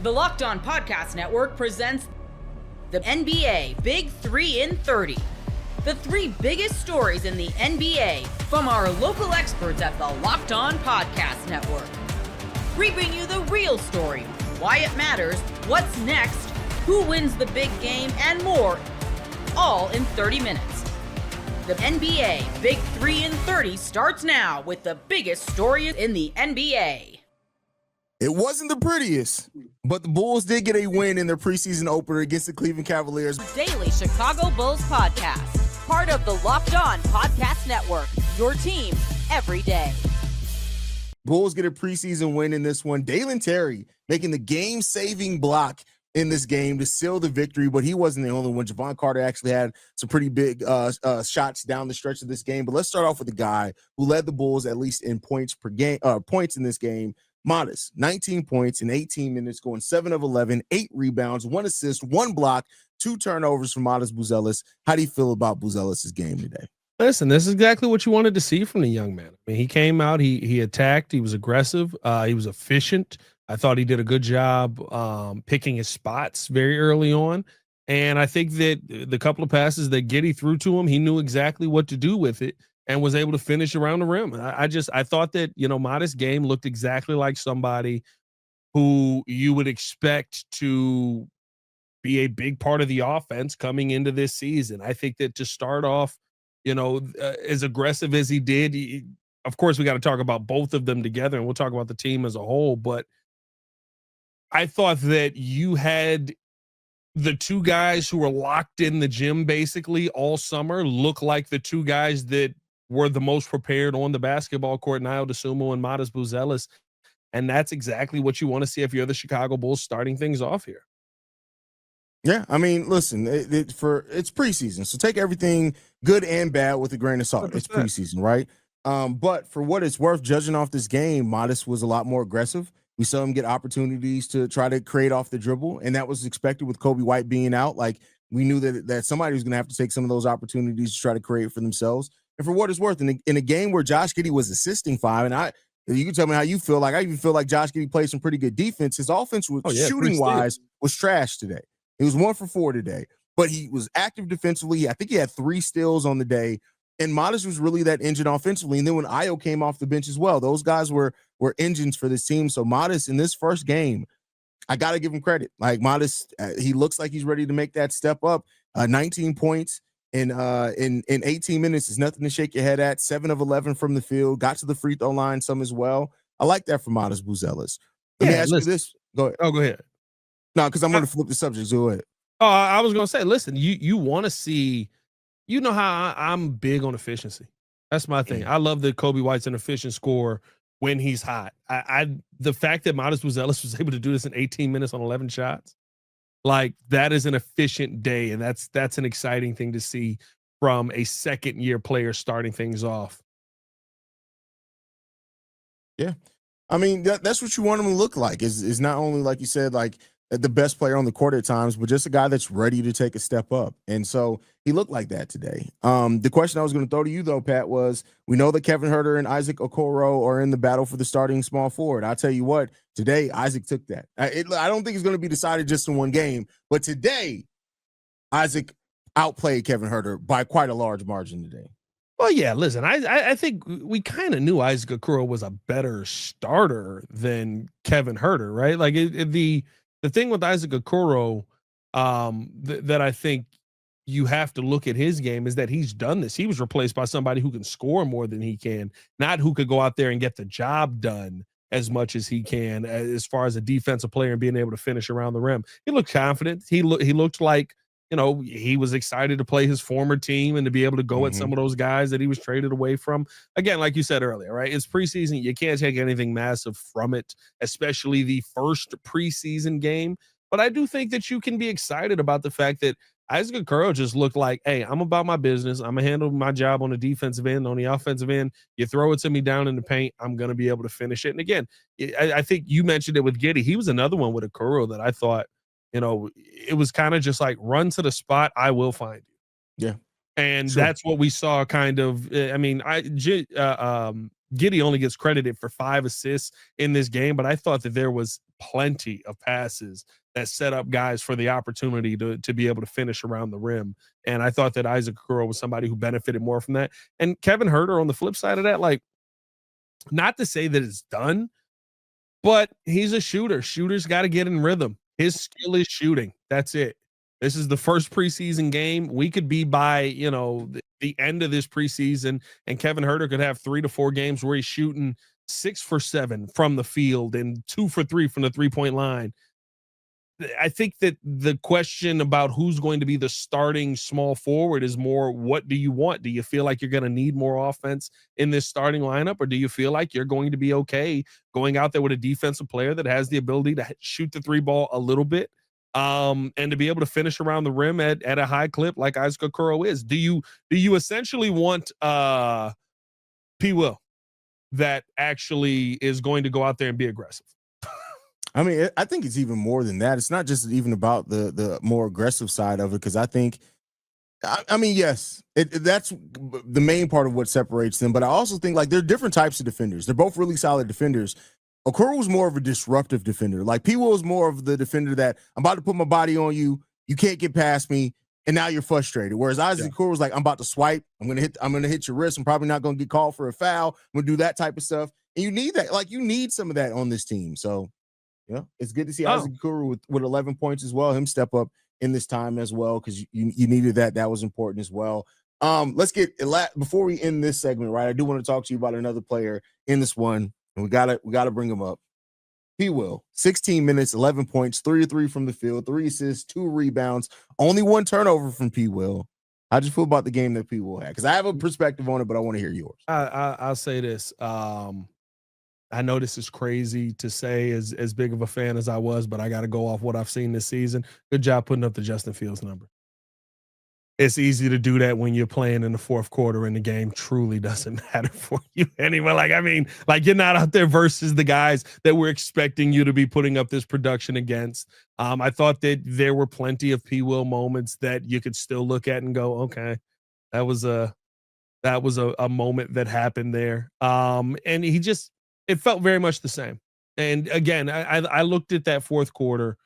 The Locked On Podcast Network presents the NBA Big 3 in 30. The 3 biggest stories in the NBA from our local experts at the Locked On Podcast Network. We bring you the real story, why it matters, what's next, who wins the big game, and more, all in 30 minutes. The NBA Big 3 in 30 starts now with the biggest stories in the NBA. It wasn't the prettiest, but the Bulls did get a win in their preseason opener against the Cleveland Cavaliers. Daily Chicago Bulls podcast, part of the Locked On Podcast Network, your team every day. Bulls get a preseason win in this one. Dalen Terry making the game-saving block in this game to seal the victory, but he wasn't the only one. Javon Carter actually had some pretty big shots down the stretch of this game. But let's start off with the guy who led the Bulls at least in points per game, points in this game. Modest, 19 points in 18 minutes, going 7 of 11, 8 rebounds, 1 assist, 1 block, 2 turnovers from Modest Buzelis. How do you feel about Buzelis' game today? Listen, this is exactly what you wanted to see from the young man. I mean, he came out, he attacked, he was aggressive, he was efficient. I thought he did a good job picking his spots very early on. And I think that the couple of passes that Giddey threw to him, he knew exactly what to do with it and was able to finish around the rim. I thought that, Modest game looked exactly like somebody who you would expect to be a big part of the offense coming into this season. I think that to start off, as aggressive as he did, of course, we got to talk about both of them together, and we'll talk about the team as a whole. But I thought that you had the two guys who were locked in the gym basically all summer look like the two guys that were the most prepared on the basketball court, Ayo Dosunmu and Modest Buzelis. And that's exactly what you want to see if you're the Chicago Bulls starting things off here. Yeah, I mean, listen, it's preseason, so take everything good and bad with a grain of salt. 100%. It's preseason, right? But for what it's worth, judging off this game, Modest was a lot more aggressive. We saw him get opportunities to try to create off the dribble, and that was expected with Kobe White being out. Like, we knew that somebody was going to have to take some of those opportunities to try to create for themselves. And for what it's worth, in a game where Josh Giddey was assisting 5, and you can tell me how you feel. Like, I even feel like Josh Giddey played some pretty good defense. His offense was shooting-wise was trash today. He was 1 for 4 today, but he was active defensively. I think he had 3 steals on the day, and Modest was really that engine offensively. And then when Ayo came off the bench as well, those guys were engines for this team. So Modest in this first game, I got to give him credit. Like, Modest, he looks like he's ready to make that step up. 19 points in 18 minutes is nothing to shake your head at. 7 of 11 from the field, got to the free throw line some as well. I like that for Modest Buzelis. Let me ask you this. Go ahead. Oh, go ahead. No, because I'm going to flip the subject. Go ahead. Oh, I was going to say, listen, you want to see, how I'm big on efficiency. That's my thing. I love that Kobe White's an efficient scorer when he's hot. The fact that Modest Buzelis was able to do this in 18 minutes on 11 shots, like, that is an efficient day, and that's an exciting thing to see from a second-year player starting things off. Yeah. I mean, that's what you want him to look like, is not only, like you said, like, the best player on the court at times, but just a guy that's ready to take a step up. And so he looked like that today. The question I was going to throw to you, though, Pat, was, we know that Kevin Huerter and Isaac Okoro are in the battle for the starting small forward. I'll tell you what, today, Isaac took that. I don't think it's going to be decided just in one game, but today, Isaac outplayed Kevin Huerter by quite a large margin today. Well, yeah, listen, I think we kind of knew Isaac Okoro was a better starter than Kevin Huerter, right? Like, the thing with Isaac Okoro that I think you have to look at his game is that he's done this. He was replaced by somebody who can score more than he can, not who could go out there and get the job done as much as he can as far as a defensive player and being able to finish around the rim. He looked confident. He looked like, he was excited to play his former team and to be able to go at some of those guys that he was traded away from. Again, like you said earlier, right? It's preseason. You can't take anything massive from it, especially the first preseason game. But I do think that you can be excited about the fact that Isaac Okoro just looked like, hey, I'm about my business. I'm going to handle my job on the defensive end. On the offensive end, you throw it to me down in the paint, I'm going to be able to finish it. And again, I think you mentioned it with Giddey. He was another one with Okoro that I thought, it was kind of just like, run to the spot, I will find you. Yeah. And that's what we saw kind of. I mean, Giddey only gets credited for 5 assists in this game, but I thought that there was plenty of passes that set up guys for the opportunity to be able to finish around the rim. And I thought that Isaac Okoro was somebody who benefited more from that. And Kevin Huerter on the flip side of that, like, not to say that it's done, but he's a shooter. Shooters got to get in rhythm. His skill is shooting. That's it. This is the first preseason game. We could be by, the end of this preseason, and Kevin Huerter could have 3 to 4 games where he's shooting 6 for 7 from the field and 2 for 3 from the 3-point line. I think that the question about who's going to be the starting small forward is more, what do you want? Do you feel like you're going to need more offense in this starting lineup, or do you feel like you're going to be okay going out there with a defensive player that has the ability to shoot the 3 ball a little bit, and to be able to finish around the rim at a high clip like Isaac Okoro is? Do you essentially want P. Will that actually is going to go out there and be aggressive? I mean, I think it's even more than that. It's not just even about the more aggressive side of it, because I think, I mean, yes, that's the main part of what separates them. But I also think, like, they're different types of defenders. They're both really solid defenders. Okoro was more of a disruptive defender. Like, P. Will is more of the defender that, I'm about to put my body on you, you can't get past me, and now you're frustrated. Whereas Isaac Okoro was like, I'm about to swipe, I'm gonna hit your wrist, I'm probably not gonna get called for a foul, I'm gonna do that type of stuff. And you need that. Like, you need some of that on this team. So yeah, it's good to see Isaac Okoro with 11 points as well. Him step up in this time as well, because you needed that. That was important as well. Let's get before we end this segment, right? I do want to talk to you about another player in this one, and we gotta bring him up. P. Will, 16 minutes, 11 points, 3 of 3 from the field, 3 assists, 2 rebounds, only 1 turnover from P. Will. How'd you feel about the game that P. Will had? Because I have a perspective on it, but I want to hear yours. I'll say this. I know this is crazy to say, as big of a fan as I was, but I got to go off what I've seen this season. Good job putting up the Justin Fields number. It's easy to do that when you're playing in the fourth quarter and the game truly doesn't matter for you anyway. Like, I mean, like, you're not out there versus the guys that we're expecting you to be putting up this production against. I thought that there were plenty of P. Will moments that you could still look at and go, okay, that was a moment that happened there. And it felt very much the same. And again, I looked at that fourth quarter,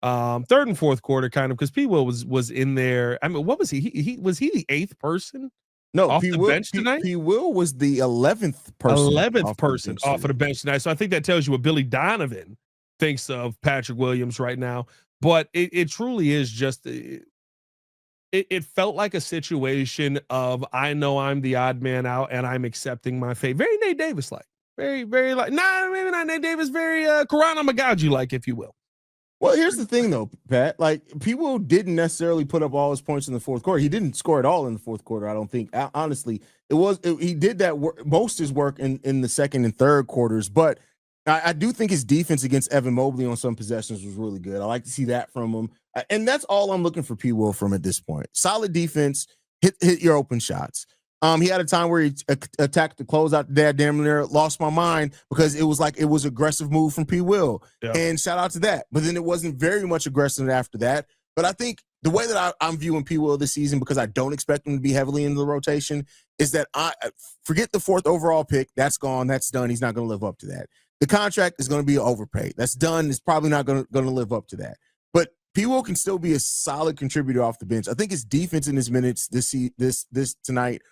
third and fourth quarter, kind of, because P. Will was in there. I mean, what was he? Was he the 8th person? No, off the bench tonight? P. Will was the 11th person. 11th person off of the bench tonight. So I think that tells you what Billy Donovan thinks of Patrick Williams right now. But it truly is just, it felt like a situation of, I know I'm the odd man out and I'm accepting my fate. Very Nate Davis-like. Very, very like, maybe not Nate Davis, very Karana Magaji-like, if you will. Well, here's the thing, though, Pat. Like, P. Will didn't necessarily put up all his points in the fourth quarter. He didn't score at all in the fourth quarter, I don't think. Honestly, he did that most of his work in the second and third quarters. But I do think his defense against Evan Mobley on some possessions was really good. I like to see that from him. And that's all I'm looking for P. Will from at this point. Solid defense, hit your open shots. He had a time where he attacked the closeout there, damn near lost my mind, because it was aggressive move from P. Will. Yeah. And shout out to that. But then it wasn't very much aggressive after that. But I think the way that I'm viewing P. Will this season, because I don't expect him to be heavily in the rotation, is that I forget the 4th overall pick. That's gone. That's done. He's not going to live up to that. The contract is going to be overpaid. That's done. It's probably not going to live up to that. But P. Will can still be a solid contributor off the bench. I think his defense in his minutes this tonight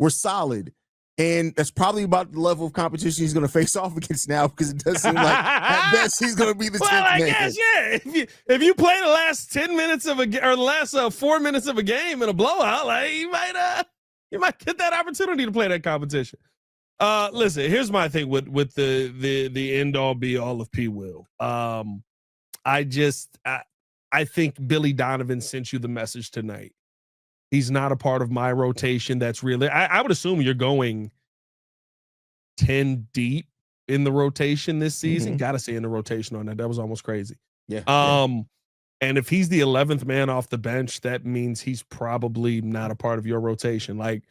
were solid, and that's probably about the level of competition he's going to face off against now, because it does seem like at best he's going to be the 10th man. I guess, yeah. If you play the last 10 minutes of or the last 4 minutes of a game in a blowout, like, you might get that opportunity to play that competition. Listen, here's my thing with the end all be all of P. Will. I think Billy Donovan sent you the message tonight. He's not a part of my rotation. That's really, I would assume you're going 10 deep in the rotation this season. Got to say in the rotation on that. That was almost crazy. Yeah. And if he's the 11th man off the bench, that means he's probably not a part of your rotation. Like,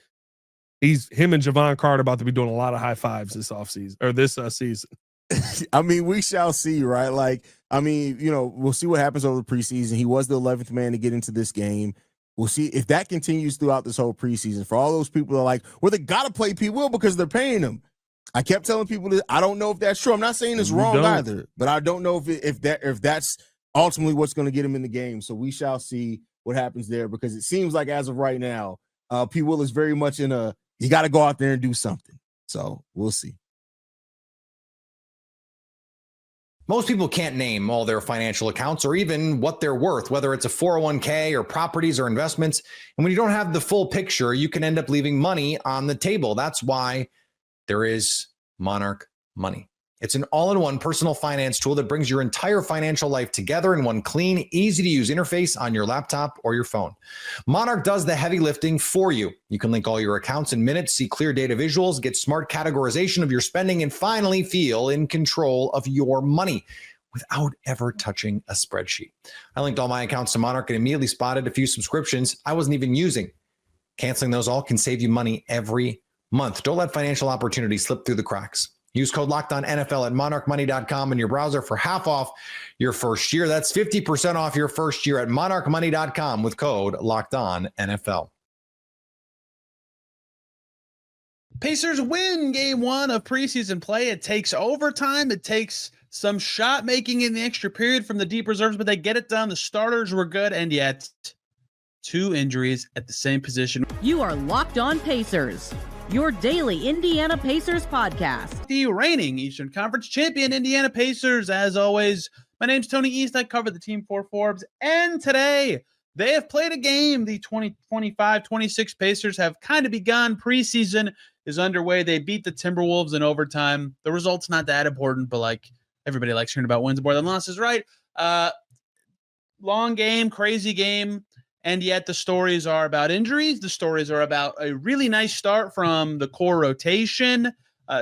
him and Javon Carter about to be doing a lot of high fives this offseason, or this season. I mean, we shall see, right? Like, I mean, we'll see what happens over the preseason. He was the 11th man to get into this game. We'll see if that continues throughout this whole preseason. For all those people that are like, well, they got to play P. Will because they're paying him. I kept telling people that I don't know if that's true. I'm not saying it's wrong either, but I don't know if that's ultimately what's going to get him in the game. So we shall see what happens there, because it seems like as of right now, P. Will is very much in a, you got to go out there and do something. So we'll see. Most people can't name all their financial accounts or even what they're worth, whether it's a 401k or properties or investments. And when you don't have the full picture, you can end up leaving money on the table. That's why there is Monarch Money. It's an all-in-one personal finance tool that brings your entire financial life together in one clean, easy-to-use interface on your laptop or your phone. Monarch does the heavy lifting for you. You can link all your accounts in minutes, see clear data visuals, get smart categorization of your spending, and finally feel in control of your money without ever touching a spreadsheet. I linked all my accounts to Monarch and immediately spotted a few subscriptions I wasn't even using. Canceling those all can save you money every month. Don't let financial opportunities slip through the cracks. Use code LOCKEDONNFL at monarchmoney.com in your browser for half off your first year. That's 50% off your first year at monarchmoney.com with code LOCKEDONNFL. Pacers win game one of preseason play. It takes overtime. It takes some shot making in the extra period from the deep reserves, but they get it done. The starters were good, and yet 2 injuries at the same position. You are Locked On Pacers, your daily Indiana Pacers podcast. The reigning Eastern Conference champion Indiana Pacers. As always, my name's Tony East. I cover the team for Forbes. And today, they have played a game. The 2025-26 Pacers have kind of begun. Preseason is underway. They beat the Timberwolves in overtime. The result's not that important, but like everybody likes hearing about wins more than losses, right? Long game, crazy game. And yet the stories are about injuries. The stories are about a really nice start from the core rotation.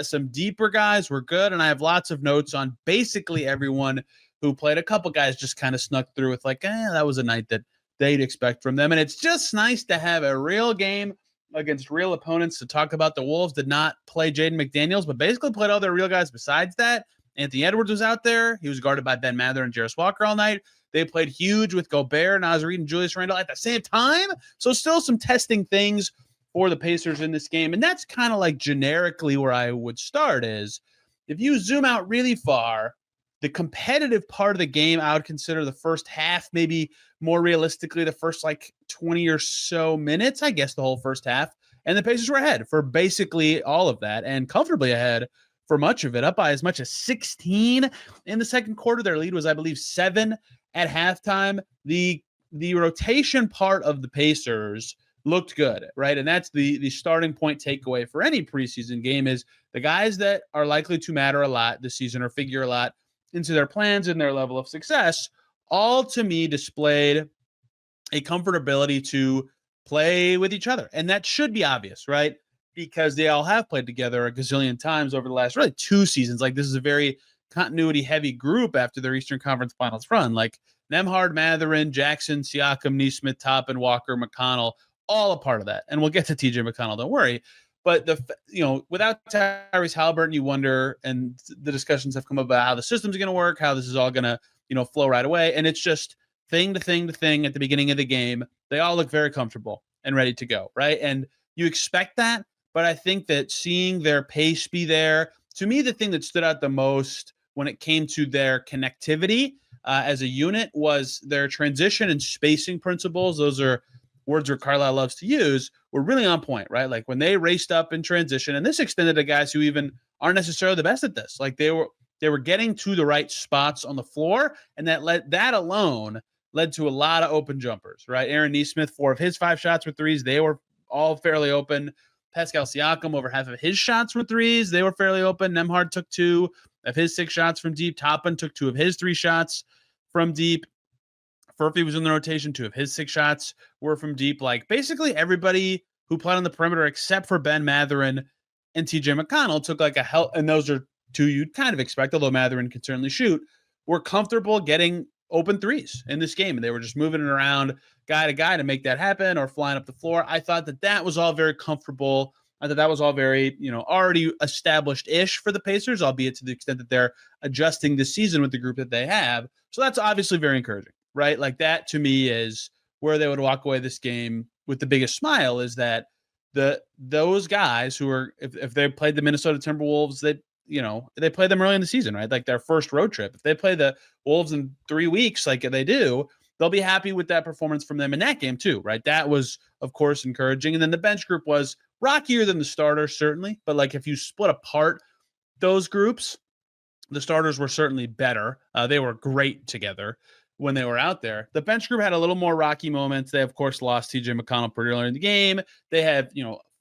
Some deeper guys were good. And I have lots of notes on basically everyone who played. A couple guys just kind of snuck through with like, that was a night that they'd expect from them. And it's just nice to have a real game against real opponents. To talk about, the Wolves did not play Jaden McDaniels, but basically played all their real guys besides that. Anthony Edwards was out there. He was guarded by Ben Mather and Jarris Walker all night. They played huge with Gobert, Naz Reid, and Julius Randle at the same time. So still some testing things for the Pacers in this game. And that's kind of like generically where I would start is if you zoom out really far, the competitive part of the game, I would consider the first half, maybe more realistically, the first like 20 or so minutes, I guess the whole first half. And the Pacers were ahead for basically all of that and comfortably ahead for much of it, up by as much as 16 in the second quarter. Their lead was, I believe, 7 at halftime. The rotation part of the Pacers looked good, right? And that's the starting point takeaway for any preseason game is the guys that are likely to matter a lot this season or figure a lot into their plans and their level of success, all to me displayed a comfortability to play with each other. And that should be obvious, right? Because they all have played together a gazillion times over the last really 2 seasons. Like this is a very continuity heavy group after their Eastern Conference Finals run. Like Nembhard, Mathurin, Jackson, Siakam, Nesmith, Toppin, Walker, McConnell, all a part of that. And we'll get to TJ McConnell, don't worry. But without Tyrese Halliburton, you wonder, and the discussions have come about how the system's going to work, how this is all going to, flow right away. And it's just thing to thing to thing at the beginning of the game. They all look very comfortable and ready to go, right? And you expect that, but I think that seeing their pace be there, to me, the thing that stood out the most when it came to their connectivity as a unit was their transition and spacing principles. Those are words Rick Carlisle loves to use, were really on point, right? Like when they raced up in transition, and this extended to guys who even aren't necessarily the best at this. Like they were getting to the right spots on the floor, and that alone led to a lot of open jumpers, right? Aaron Nesmith, 4 of his 5 shots were threes. They were all fairly open. Pascal Siakam, over half of his shots were threes. They were fairly open. Nembhard took 2 of his 6 shots from deep. Toppin took 2 of his 3 shots from deep. Furphy was in the rotation. 2 of his 6 shots were from deep. Like basically everybody who played on the perimeter except for Ben Mathurin and TJ McConnell took like a hell, and those are 2 you'd kind of expect, although Mathurin can certainly shoot, were comfortable getting open threes in this game. And they were just moving it around guy to guy to make that happen or flying up the floor. I thought that was all very comfortable. I thought that was all very, already established-ish for the Pacers, albeit to the extent that they're adjusting this season with the group that they have. So that's obviously very encouraging, right? Like that to me is where they would walk away this game with the biggest smile, is that those guys who are, if they played the Minnesota Timberwolves, they play them early in the season, right? Like their first road trip. If they play the Wolves in 3 weeks, like they do, they'll be happy with that performance from them in that game too, right? That was, of course, encouraging. And then the bench group was rockier than the starters, certainly. But like if you split apart those groups, the starters were certainly better. They were great together when they were out there. The bench group had a little more rocky moments. They, of course, lost TJ McConnell pretty early in the game. They have,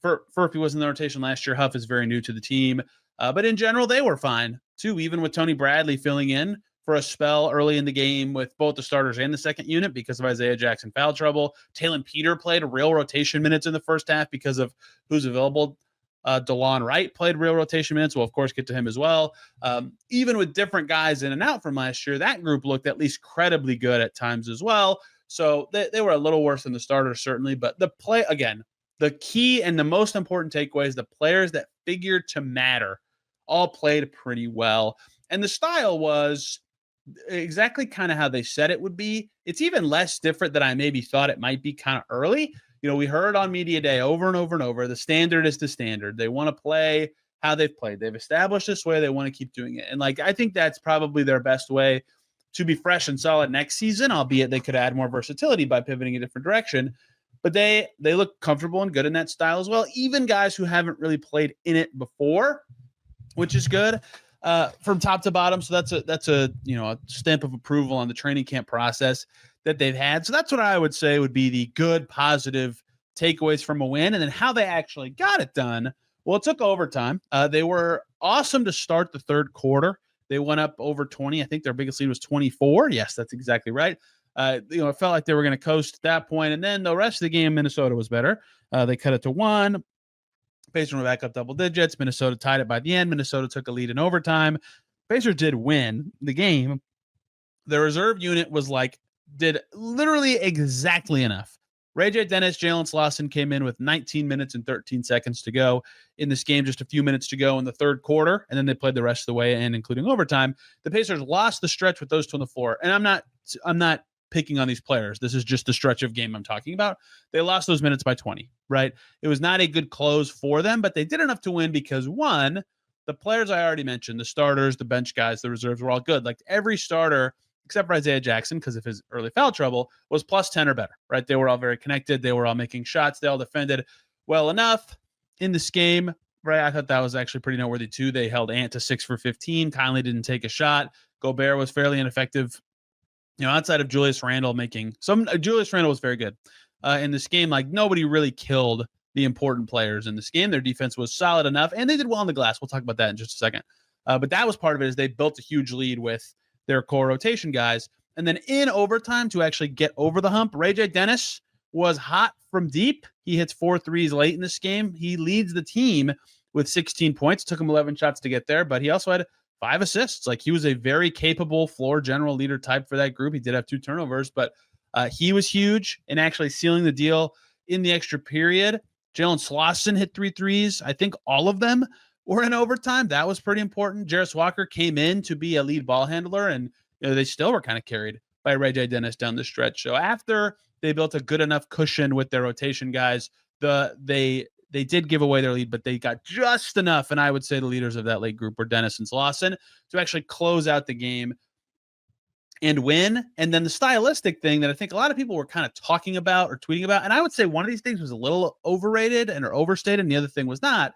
Furphy was in the rotation last year. Huff is very new to the team. But in general, they were fine, too, even with Tony Bradley filling in for a spell early in the game with both the starters and the second unit because of Isaiah Jackson foul trouble. Talon Peter played real rotation minutes in the first half because of who's available. DeLon Wright played real rotation minutes. We'll, of course, get to him as well. Even with different guys in and out from last year, that group looked at least credibly good at times as well. So they were a little worse than the starters, certainly. But the key and the most important takeaway is the players that figured to matter all played pretty well. And the style was exactly kind of how they said it would be. It's even less different than I maybe thought it might be kind of early. We heard on media day over and over and over, the standard is the standard. They want to play how they've played. They've established this way. They want to keep doing it. And I think that's probably their best way to be fresh and solid next season, albeit they could add more versatility by pivoting a different direction. But they look comfortable and good in that style as well. Even guys who haven't really played in it before, which is good from top to bottom. So that's a stamp of approval on the training camp process that they've had. So that's what I would say would be the good, positive takeaways from a win. And then how they actually got it done. Well, it took overtime. They were awesome to start the third quarter. They went up over 20. I think their biggest lead was 24. Yes, that's exactly right. It felt like they were going to coast at that point. And then the rest of the game, Minnesota was better. They cut it to 1. Pacers were back up double digits. Minnesota tied it by the end. Minnesota took a lead in overtime. Pacers did win the game. The reserve unit did literally exactly enough. Ray J. Dennis, Jalen Slauson came in with 19 minutes and 13 seconds to go in this game, just a few minutes to go in the third quarter, and then they played the rest of the way, and including overtime. The Pacers lost the stretch with those two on the floor, and I'm not picking on these players. This is just the stretch of game I'm talking about. They lost those minutes by 20, right? It was not a good close for them, but they did enough to win because, one, the players I already mentioned, the starters, the bench guys, the reserves were all good. Like every starter, except for Isaiah Jackson, because of his early foul trouble, was plus 10 or better, right? They were all very connected. They were all making shots. They all defended well enough in this game, right? I thought that was actually pretty noteworthy, too. They held Ant to 6 for 15. Conley didn't take a shot. Gobert was fairly ineffective. Outside of Julius Randle Julius Randle was very good in this game. Like nobody really killed the important players in this game. Their defense was solid enough, and they did well on the glass. We'll talk about that in just a second. But that was part of it, is they built a huge lead with their core rotation guys. And then in overtime, to actually get over the hump, Ray J. Dennis was hot from deep. He hits 4 threes late in this game. He leads the team with 16 points. Took him 11 shots to get there, but he also had 5 assists. Like he was a very capable floor general leader type for that group. He did have 2 turnovers, but he was huge in actually sealing the deal in the extra period. Jalen Slauson hit 3 threes. I think all of them were in overtime. That was pretty important. Jarris Walker came in to be a lead ball handler, and they still were kind of carried by Ray J. Dennis down the stretch. So after they built a good enough cushion with their rotation guys, they did give away their lead, but they got just enough. And I would say the leaders of that late group were Dennis and Slauson to actually close out the game and win. And then the stylistic thing that I think a lot of people were kind of talking about or tweeting about, and I would say one of these things was a little overrated or overstated, and the other thing was not,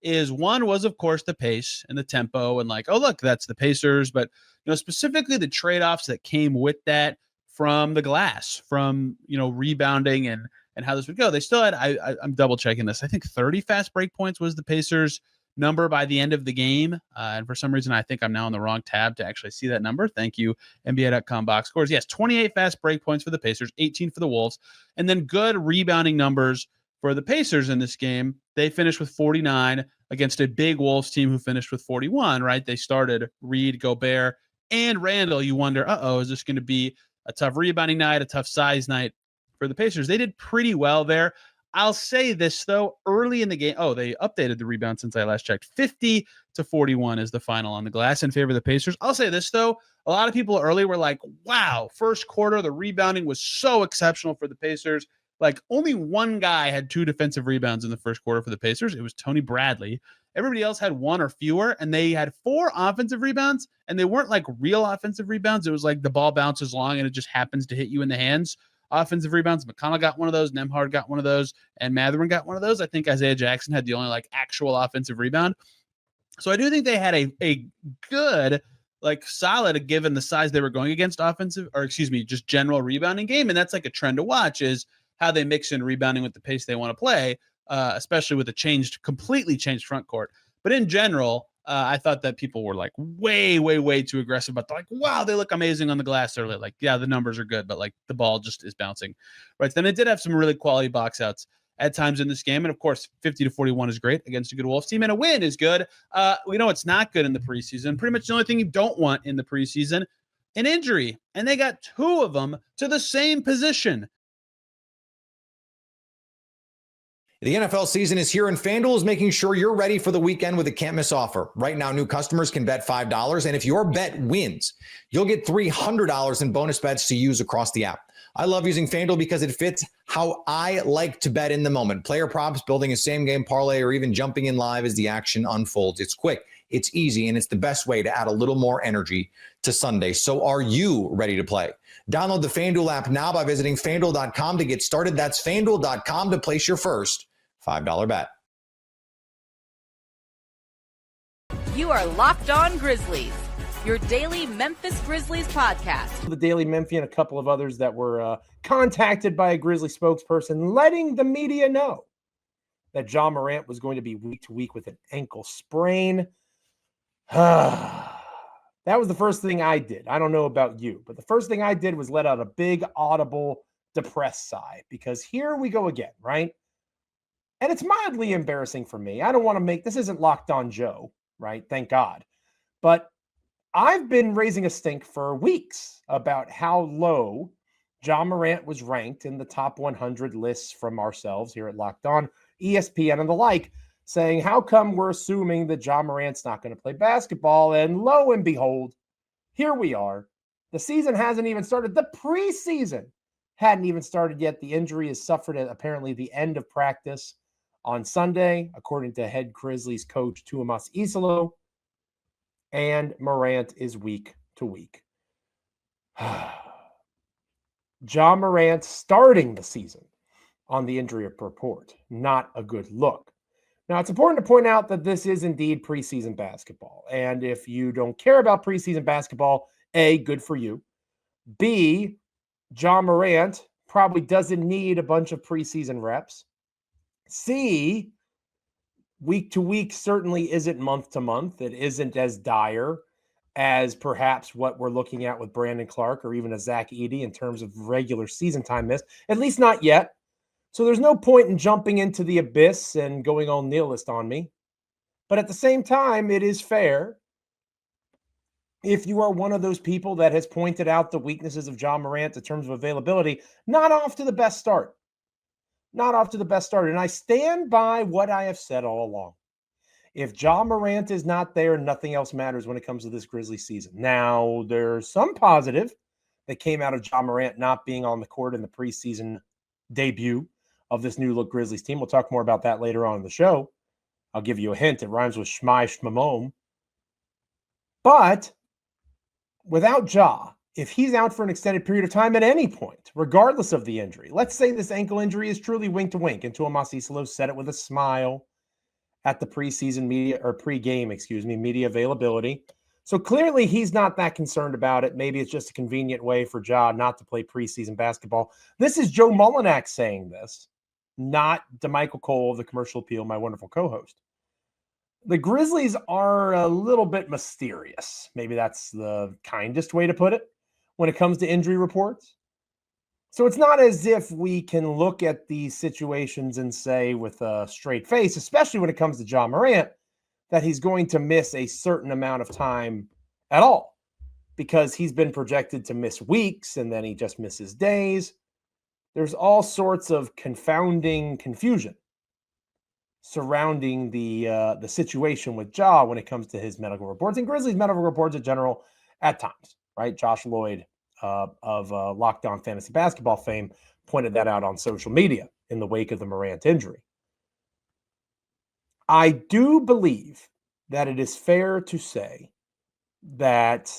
is one was, of course, the pace and the tempo and oh, look, that's the Pacers. But, specifically the trade-offs that came with that from the glass, from, rebounding and how this would go. They still had, I'm double checking this, I think 30 fast break points was the Pacers number by the end of the game. And for some reason, I think I'm now on the wrong tab to actually see that number. Thank you, NBA.com box scores. Yes, 28 fast break points for the Pacers, 18 for the Wolves, and then good rebounding numbers for the Pacers in this game. They finished with 49 against a big Wolves team who finished with 41, right? They started Reed, Gobert, and Randall. You wonder, is this going to be a tough rebounding night, a tough size night for the Pacers? They did pretty well there. I'll say this, though, early in the game, they updated the rebound since I last checked. 50-41 is the final on the glass in favor of the Pacers. I'll say this, though. A lot of people early were like, wow, first quarter, the rebounding was so exceptional for the Pacers. Like only one guy had 2 defensive rebounds in the first quarter for the Pacers. It was Tony Bradley. Everybody else had 1 or fewer, and they had 4 offensive rebounds, and they weren't like real offensive rebounds. It was like the ball bounces long and it just happens to hit you in the hands. Offensive rebounds. McConnell got one of those. Nembhard got one of those. And Mathurin got one of those. I think Isaiah Jackson had the only like actual offensive rebound. So I do think they had a good, like solid, given the size they were going against just general rebounding game. And that's like a trend to watch is how they mix in rebounding with the pace they want to play, especially with a completely changed front court. But in general, I thought that people were like way, way, way too aggressive. But like, wow, they look amazing on the glass early. Like, yeah, the numbers are good, but like the ball just is bouncing. Right. Then it did have some really quality box outs at times in this game. And of course, 50-41 is great against a good Wolves team. And a win is good. We know it's not good in the preseason. Pretty much the only thing you don't want in the preseason, an injury. And they got 2 of them to the same position. The NFL season is here, and FanDuel is making sure you're ready for the weekend with a can't-miss offer. Right now, new customers can bet $5, and if your bet wins, you'll get $300 in bonus bets to use across the app. I love using FanDuel because it fits how I like to bet in the moment. Player props, building a same-game parlay, or even jumping in live as the action unfolds. It's quick, it's easy, and it's the best way to add a little more energy to Sunday. So are you ready to play? Download the FanDuel app now by visiting FanDuel.com to get started. That's FanDuel.com to place your first $5 bet. You are Locked On Grizzlies, your daily Memphis Grizzlies podcast. The Daily Memphian, a couple of others that were contacted by a Grizzly spokesperson, letting the media know that Ja Morant was going to be week to week with an ankle sprain. That was the first thing I did. I don't know about you, but the first thing I did was let out a big, audible, depressed sigh, because here we go again, right? And it's mildly embarrassing for me. I don't want to this isn't Locked On Joe, right? Thank God. But I've been raising a stink for weeks about how low Ja Morant was ranked in the top 100 lists from ourselves here at Locked On, ESPN and the like, saying, how come we're assuming that Ja Morant's not going to play basketball? And lo and behold, here we are. The season hasn't even started. The preseason hadn't even started yet. The injury is suffered at apparently the end of practice on Sunday, according to head Grizzlies coach Tuomas Isalo, and Morant is week to week. Ja Morant starting the season on the injury report, not a good look. Now, it's important to point out that this is indeed preseason basketball. And if you don't care about preseason basketball, A, good for you. B, Ja Morant probably doesn't need a bunch of preseason reps. C, week to week certainly isn't month to month. It isn't as dire as perhaps what we're looking at with Brandon Clark or even a Zach Edey in terms of regular season time missed, at least not yet. So there's no point in jumping into the abyss and going all nihilist on me. But at the same time, it is fair, if you are one of those people that has pointed out the weaknesses of Ja Morant in terms of availability, not off to the best start. Not off to the best start. And I stand by what I have said all along. If Ja Morant is not there, nothing else matters when it comes to this Grizzlies season. Now, there's some positive that came out of Ja Morant not being on the court in the preseason debut of this new look Grizzlies team. We'll talk more about that later on in the show. I'll give you a hint. It rhymes with Shmai Shmamom. But without Ja, if he's out for an extended period of time at any point, regardless of the injury, let's say this ankle injury is truly wink to wink, and Tuomas Isalo said it with a smile at the pregame media availability. So clearly he's not that concerned about it. Maybe it's just a convenient way for Ja not to play preseason basketball. This is Joe Mullinax saying this, not DeMichael Cole of the Commercial Appeal, my wonderful co-host. The Grizzlies are a little bit mysterious. Maybe that's the kindest way to put it when it comes to injury reports. So it's not as if we can look at these situations and say with a straight face, especially when it comes to Ja Morant, that he's going to miss a certain amount of time at all, because he's been projected to miss weeks and then he just misses days. There's all sorts of confounding confusion surrounding the situation with Ja when it comes to his medical reports and Grizzlies medical reports in general at times, right? Josh Lloyd Locked On Fantasy Basketball fame pointed that out on social media in the wake of the Morant injury. I do believe that it is fair to say that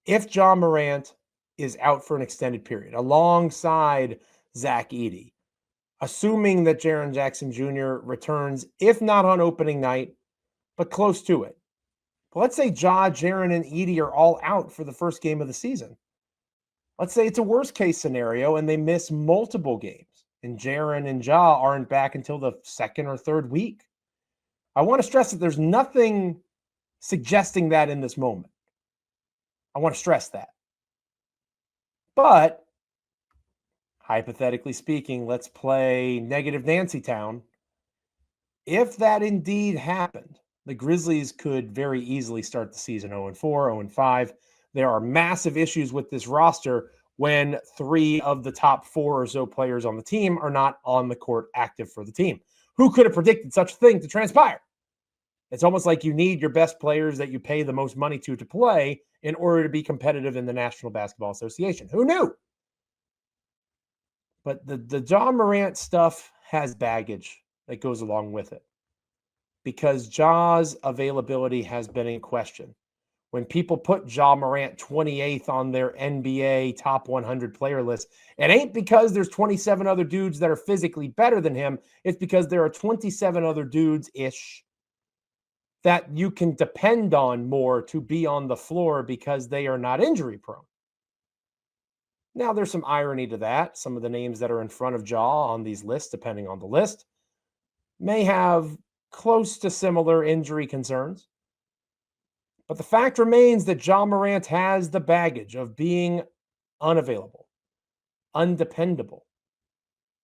if John Morant is out for an extended period alongside Zach Edey, assuming that Jaren Jackson Jr. returns, if not on opening night, but close to it. But let's say Ja, Jaren, and Edey are all out for the first game of the season. Let's say it's a worst case scenario and they miss multiple games and Jaren and Ja aren't back until the second or third week. I want to stress that there's nothing suggesting that in this moment. I want to stress that. But hypothetically speaking, let's play negative Nancy Town. If that indeed happened, the Grizzlies could very easily start the season 0-4, 0-5. There are massive issues with this roster when 3 of the top 4 or so players on the team are not on the court active for the team. Who could have predicted such a thing to transpire? It's almost like you need your best players that you pay the most money to play in order to be competitive in the National Basketball Association. Who knew? But the John Morant stuff has baggage that goes along with it because Ja's availability has been in question. When people put Ja Morant 28th on their NBA top 100 player list, it ain't because there's 27 other dudes that are physically better than him. It's because there are 27 other dudes-ish that you can depend on more to be on the floor because they are not injury prone. Now, there's some irony to that. Some of the names that are in front of Ja on these lists, depending on the list, may have close to similar injury concerns. But the fact remains that Ja Morant has the baggage of being unavailable, undependable.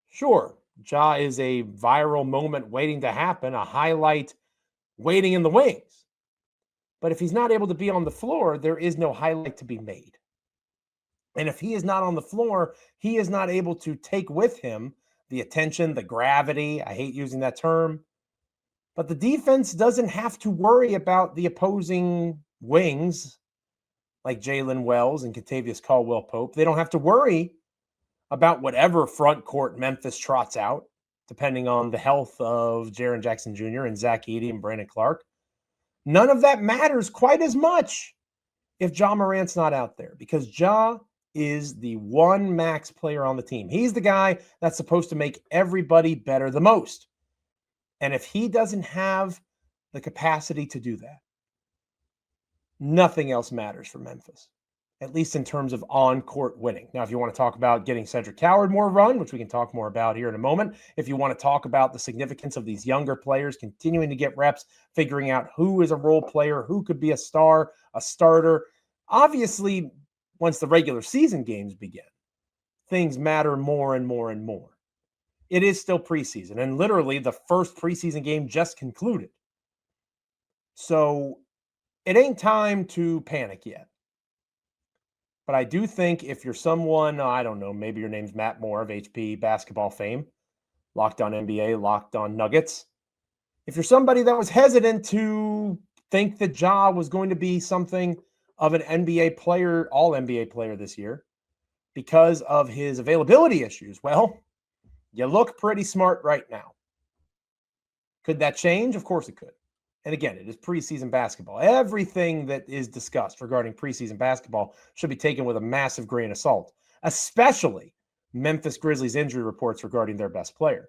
Sure, Ja is a viral moment waiting to happen, a highlight waiting in the wings. But if he's not able to be on the floor, there is no highlight to be made. And if he is not on the floor, he is not able to take with him the attention, the gravity. I hate using that term. But the defense doesn't have to worry about the opposing wings like Jalen Wells and Kentavious Caldwell-Pope. They don't have to worry about whatever front court Memphis trots out, depending on the health of Jaren Jackson Jr. and Zach Edey and Brandon Clark. None of that matters quite as much if Ja Morant's not out there because Ja is the one max player on the team. He's the guy that's supposed to make everybody better the most. And if he doesn't have the capacity to do that, nothing else matters for Memphis, at least in terms of on-court winning. Now, if you want to talk about getting Cedric Howard more run, which we can talk more about here in a moment, if you want to talk about the significance of these younger players continuing to get reps, figuring out who is a role player, who could be a star, a starter, obviously, once the regular season games begin, things matter more and more and more. It is still preseason, and literally the first preseason game just concluded. So it ain't time to panic yet. But I do think if you're someone, I don't know, maybe your name's Matt Moore of HP basketball fame, Locked On NBA, Locked On Nuggets. If you're somebody that was hesitant to think that Ja was going to be something of an NBA player, all NBA player this year, because of his availability issues, well, you look pretty smart right now. Could that change? Of course it could. And again, it is preseason basketball. Everything that is discussed regarding preseason basketball should be taken with a massive grain of salt, especially Memphis Grizzlies injury reports regarding their best player.